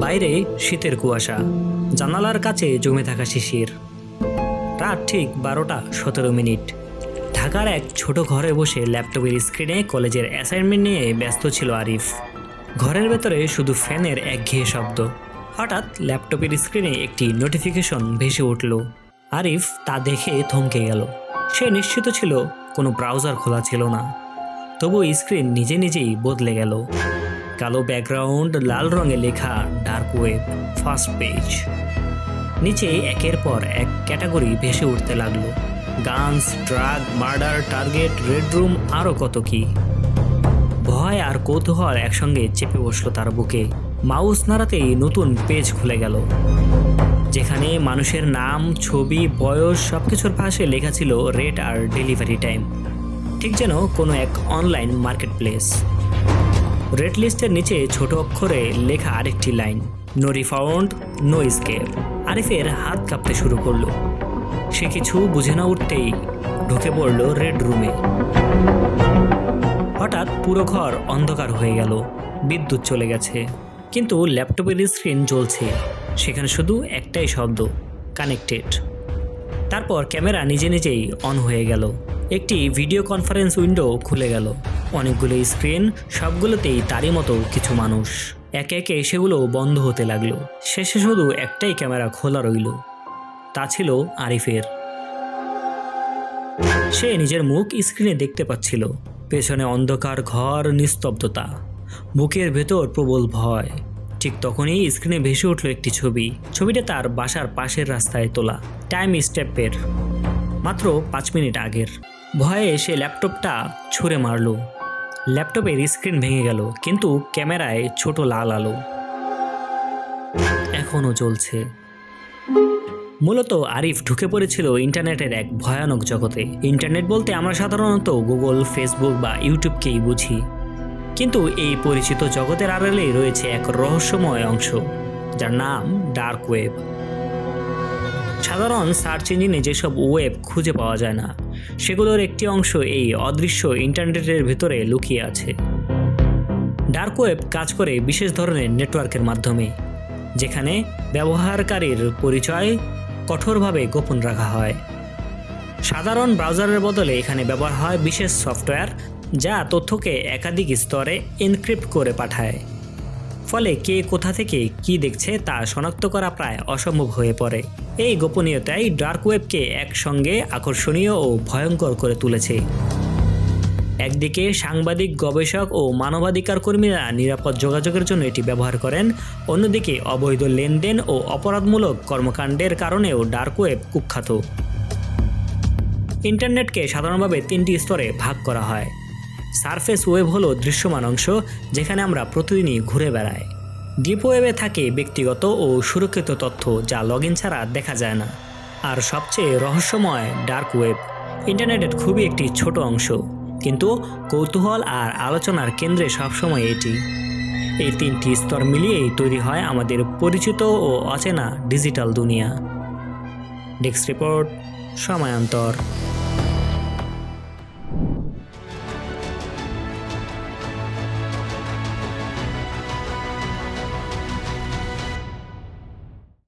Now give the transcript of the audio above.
বাইরে শীতের কুয়াশা, জানালার কাছে জমে থাকা শিশির। রাত ঠিক 12:17। ঢাকার এক ছোট ঘরে বসে ল্যাপটপের স্ক্রিনে কলেজের অ্যাসাইনমেন্ট নিয়ে ব্যস্ত ছিল আরিফ। ঘরের ভেতরে শুধু ফ্যানের একঘেয়ে শব্দ। হঠাৎ ল্যাপটপের স্ক্রিনে একটি নোটিফিকেশন ভেসে উঠল। আরিফ তা দেখে থমকে গেল। সে নিশ্চিত ছিল কোনো ব্রাউজার খোলা ছিল না। তবু স্ক্রিন নিজে নিজেই বদলে গেল। কালো ব্যাকগ্রাউন্ড, লাল রঙে লেখা ডার্ক ওয়েব, ফার্স্ট পেজ। নিচে একের পর এক ক্যাটাগরি ভেসে উঠতে লাগলো। Guns, drug, murder, target, red room, আরও কত কি। ভয় আর কৌতূহল একসঙ্গে চেপে বসলো তার বুকে। মাউস নাড়াতেই নতুন পেজ খুলে গেল, যেখানে মানুষের নাম, ছবি, বয়স সবকিছুর পাশে লেখা ছিল রেট আর ডেলিভারি টাইম। ঠিক যেন কোনো এক অনলাইন মার্কেট প্লেস। রেড লিস্টের নিচে ছোট অক্ষরে লেখা আরেকটি লাইন, নো রিফাউন্ড, নো এসকেপ। আরিফের হাত কাঁপতে শুরু করলো। সে কিছু বুঝে না উঠতেই ঢুকে পড়ল রেড রুমে। হঠাৎ পুরো ঘর অন্ধকার হয়ে গেল। বিদ্যুৎ চলে গেছে, কিন্তু ল্যাপটপের স্ক্রিন জ্বলছে। সেখানে শুধু একটাই শব্দ, কানেক্টেড। তারপর ক্যামেরা নিজে নিজেই অন হয়ে গেল। একটি ভিডিও কনফারেন্স উইন্ডো খুলে গেল। অনেকগুলো স্ক্রিন, সবগুলোতেই তারই মতো কিছু মানুষ। একে একে সেগুলো বন্ধ হতে লাগলো। শেষে শুধু একটাই ক্যামেরা খোলা রইল। তা ছিল আরিফের। সে নিজের মুখ স্ক্রিনে দেখতে পাচ্ছিল। পেছনে অন্ধকার ঘর, নিস্তব্ধতা, বুকের ভেতর প্রবল ভয়। ঠিক তখনই স্ক্রিনে ভেসে উঠল একটি ছবি। ছবিটা তার বাসার পাশের রাস্তায় তোলা, টাইম স্টেপের মাত্র 5 মিনিট আগের। ভয়ে সে ল্যাপটপটা ছুঁড়ে মারল। ল্যাপটপের স্ক্রিন ভেঙে গেল, কিন্তু ক্যামেরায় ছোট লাল আলো এখনও জ্বলছে। মূলত আরিফ ঢুকে পড়েছিল ইন্টারনেটের এক ভয়ানক জগতে। ইন্টারনেট বলতে আমরা সাধারণত গুগল, ফেসবুক বা ইউটিউবকেই বুঝি, কিন্তু এই পরিচিত জগতের আড়ালে রয়েছে এক রহস্যময় অংশ, যার নাম ডার্ক ওয়েব। সাধারণ সার্চ ইঞ্জিনে যেসব ওয়েব খুঁজে পাওয়া যায় না, সেগুলোর একটি অংশ এই অদৃশ্য ইন্টারনেটের ভেতরে লুকিয়ে আছে। ডার্ক ওয়েব কাজ করে বিশেষ ধরনের নেটওয়ার্কের মাধ্যমে, যেখানে ব্যবহারকারীর পরিচয় কঠোরভাবে গোপন রাখা হয়। সাধারণ ব্রাউজারের বদলে এখানে ব্যবহার হয় বিশেষ সফটওয়্যার, যা তথ্যকে একাধিক স্তরে এনক্রিপ্ট করে পাঠায়। ফলে কে কোথা থেকে কি দেখছে তা শনাক্ত করা প্রায় অসম্ভব হয়ে পড়ে। এই গোপনীয়তাই ডার্ক ওয়েবকে একসঙ্গে আকর্ষণীয় ও ভয়ঙ্কর করে তুলেছে। একদিকে সাংবাদিক, গবেষক ও মানবাধিকার কর্মীরা নিরাপদ যোগাযোগের জন্য এটি ব্যবহার করেন, অন্যদিকে অবৈধ লেনদেন ও অপরাধমূলক কর্মকাণ্ডের কারণেও ডার্ক ওয়েব কুখ্যাত। ইন্টারনেটকে সাধারণভাবে 3টি স্তরে ভাগ করা হয়। সারফেস ওয়েব হলো দৃশ্যমান অংশ, যেখানে আমরা প্রতিদিনই ঘুরে বেড়াই। ডিপ ওয়েবে থাকে ব্যক্তিগত ও সুরক্ষিত তথ্য, যা লগইন ছাড়া দেখা যায় না। আর সবচেয়ে রহস্যময় ডার্ক ওয়েব, ইন্টারনেটের খুবই একটি ছোট অংশ, কিন্তু কৌতূহল আর আলোচনার কেন্দ্রে সবসময় এটি। এই 3টি স্তর মিলিয়েই তৈরি হয় আমাদের পরিচিত ও অচেনা ডিজিটাল দুনিয়া। Desk report, সময়ান্তর।